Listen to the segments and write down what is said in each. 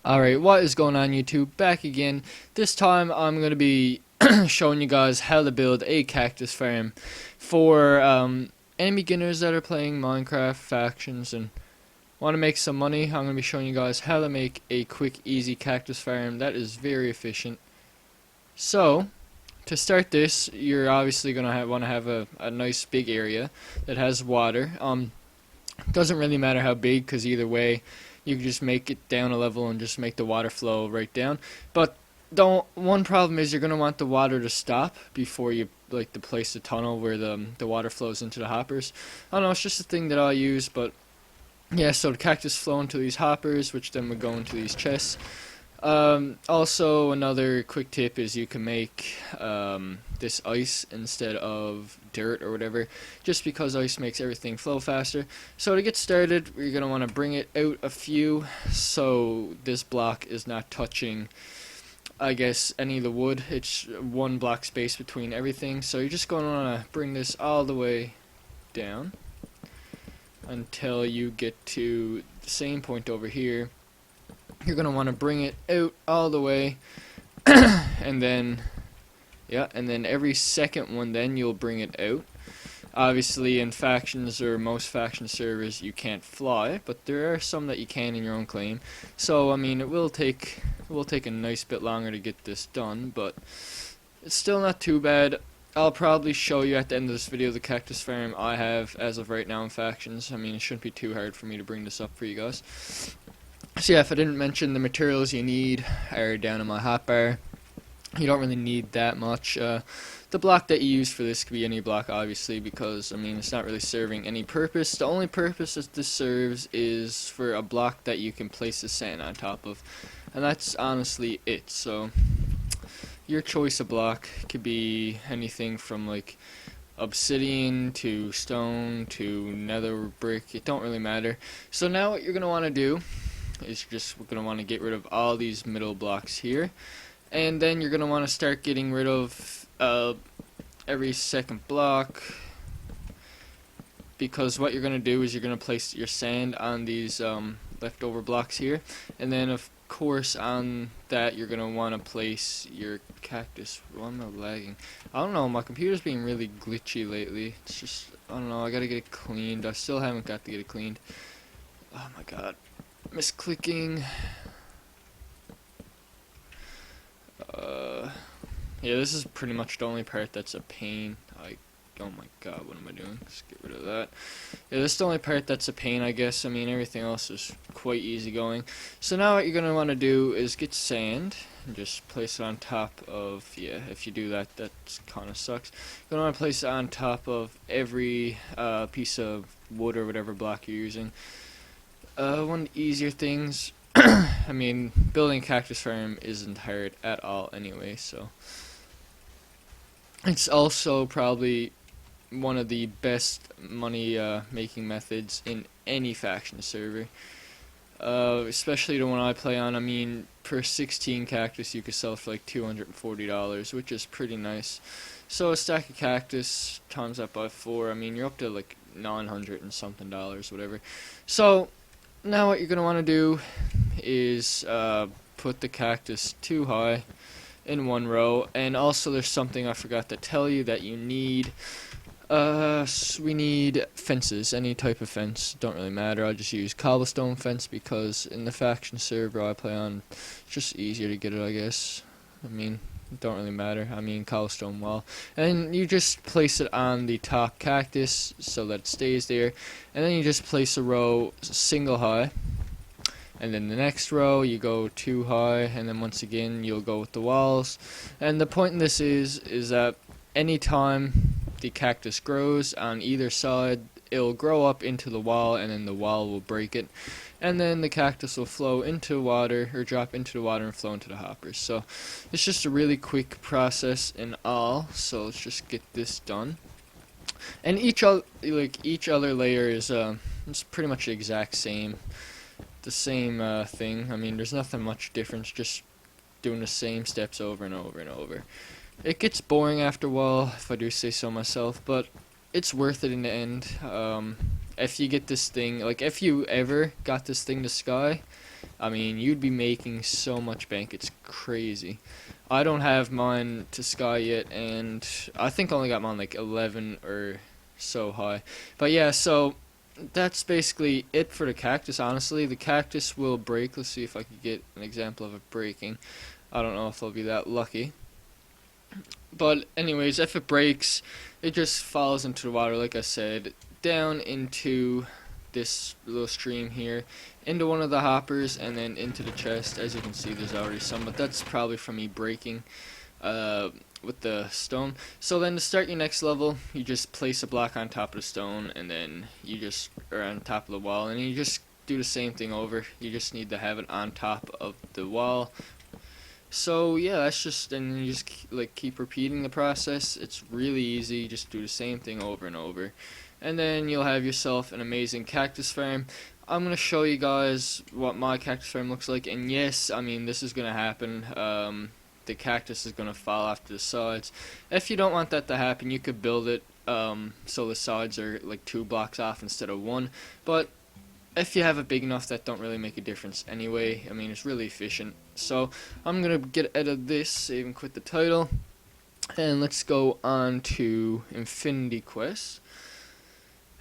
Alright, what is going on YouTube? Back again. This time I'm going to be showing you guys how to build a cactus farm for any beginners that are playing Minecraft factions and want to make some money. I'm going to be showing you guys how to make a quick, easy cactus farm that is very efficient. So, to start this, you're obviously going to want to have a nice big area that has water. Doesn't really matter how big, because either way you can just make it down a level and just make the water flow right down. But one problem is you're going to want the water to stop before you to place the tunnel where the water flows into the hoppers. I don't know, it's just a thing that I use, but yeah, so the cactus flow into these hoppers, which then would go into these chests. Also, another quick tip is you can make this ice instead of dirt or whatever, just because ice makes everything flow faster. So to get started, you're going to want to bring it out a few so this block is not touching, I guess, any of the wood. It's one block space between everything. So you're just going to want to bring this all the way down until you get to the same point over here. You're going to want to bring it out all the way and then every second one then you'll bring it out. Obviously in factions or most faction servers you can't fly, but there are some that you can in your own claim. So I mean it will take a nice bit longer to get this done, but it's still not too bad. I'll probably show you at the end of this video the cactus farm I have as of right now in factions. I mean it shouldn't be too hard for me to bring this up for you guys. So yeah, if I didn't mention, the materials you need are down in my hotbar. You don't really need that much. The block that you use for this could be any block, obviously, because I mean it's not really serving any purpose. The only purpose that this serves is for a block that you can place the sand on top of, and that's honestly it. So your choice of block could be anything from like obsidian to stone to nether brick. It don't really matter. So now what you're gonna want to do is we're going to want to get rid of all these middle blocks here, and then you're going to want to start getting rid of every second block, because what you're going to do is you're going to place your sand on these leftover blocks here, and then of course on that you're going to want to place your cactus. Well, I'm not lagging. I don't know, my computer's being really glitchy lately. It's just, I don't know, I got to get it cleaned. I still haven't got to get it cleaned. Oh my god. Misclicking. Yeah, this is pretty much the only part that's a pain. Oh my god, what am I doing? Let's get rid of that. Yeah, this is the only part that's a pain, I guess. I mean, everything else is quite easy going. So now what you're going to want to do is get sand and just place it on top of, yeah, if you do that, that kind of sucks. You're going to want to place it on top of every piece of wood or whatever block you're using. One of the easier things, I mean, building a cactus farm isn't hard at all anyway, so it's also probably one of the best money making methods in any faction server, especially the one I play on. I mean, per 16 cactus you could sell for like $240, which is pretty nice. So a stack of cactus times that by 4, I mean you're up to like $900 and something, whatever. So now what you're going to want to do is put the cactus too high in one row, and also there's something I forgot to tell you that you need. We need fences, any type of fence, don't really matter. I just use cobblestone fence because in the faction server I play on, it's just easier to get it, I guess. I mean, it don't really matter. I mean, cobblestone wall, and you just place it on the top cactus so that it stays there, and then you just place a row single high, and then the next row you go 2 high, and then once again you'll go with the walls. And the point in this is that anytime the cactus grows on either side, it'll grow up into the wall, and then the wall will break it, and then the cactus will flow into water, or drop into the water and flow into the hoppers. So it's just a really quick process in all. So let's just get this done. And each other layer is it's pretty much the exact same, thing. I mean, there's nothing much difference, just doing the same steps over and over and over. It gets boring after a while, if I do say so myself, but it's worth it in the end. If you get this thing, like if you ever got this thing to sky, I mean, you'd be making so much bank, it's crazy. I don't have mine to sky yet, and I think I only got mine like 11 or so high. But yeah, so that's basically it for the cactus. Honestly, the cactus will break. Let's see if I could get an example of it breaking. I don't know if I'll be that lucky. But anyways, if it breaks, it just falls into the water, like I said, down into this little stream here, into one of the hoppers, and then into the chest. As you can see, there's already some, but that's probably from me breaking with the stone. So then to start your next level, you just place a block on top of the stone, and then you just are on top of the wall, and you just do the same thing over. You just need to have it on top of the wall. So yeah, that's just, and you just like keep repeating the process. It's really easy. You just do the same thing over and over, and then you'll have yourself an amazing cactus farm. I'm gonna show you guys what my cactus farm looks like, and yes, I mean this is gonna happen. The cactus is gonna fall off to the sides. If you don't want that to happen, you could build it so the sides are like 2 blocks off instead of 1. But if you have it big enough, that don't really make a difference anyway. I mean, it's really efficient. So I'm gonna get out of this, save and quit the title, and let's go on to Infinity Quest.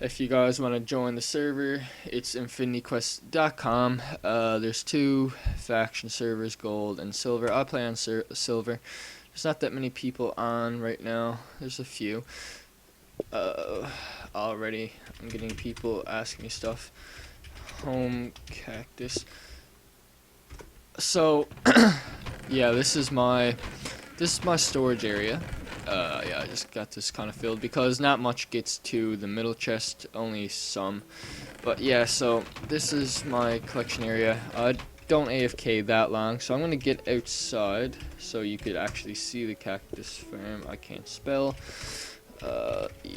If you guys want to join the server, it's infinityquest.com. There's 2 faction servers, gold and silver. I play on silver. There's not that many people on right now. There's a few. Already I'm getting people asking me stuff. Home cactus. So yeah, this is my storage area. Yeah, I just got this kind of filled because not much gets to the middle chest, only some. But yeah, so this is my collection area. I don't AFK that long, so I'm gonna get outside so you could actually see the cactus farm. I can't spell.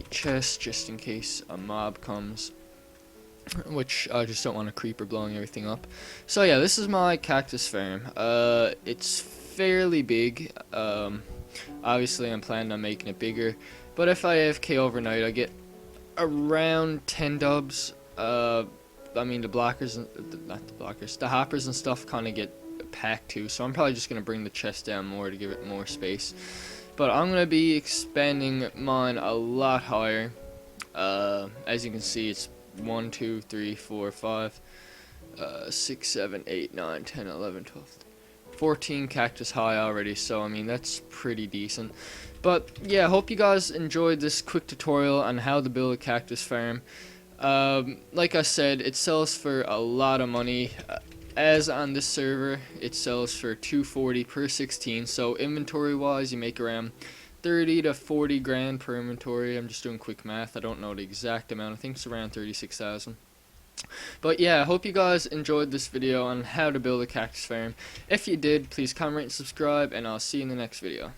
Chest just in case a mob comes, which I just don't want a creeper blowing everything up. So yeah, this is my cactus farm. It's fairly big. Obviously I'm planning on making it bigger, but if I AFK overnight, I get around 10 dubs. I mean the blockers, not the blockers, the hoppers and stuff kind of get packed too, so I'm probably just going to bring the chest down more to give it more space. But I'm going to be expanding mine a lot higher. As you can see, it's 1, 2, 3, 4, 5, 6, 7, 8, 9, 10, 11, 12, 14 cactus high already, so I mean that's pretty decent. But yeah, hope you guys enjoyed this quick tutorial on how to build a cactus farm. Like I said, it sells for a lot of money. As on this server, it sells for $240 per 16, so inventory wise you make around 30 to 40 grand per inventory. I'm just doing quick math, I don't know the exact amount. I think it's around 36,000. But yeah, I hope you guys enjoyed this video on how to build a cactus farm. If you did, please comment, rate, and subscribe, and I'll see you in the next video.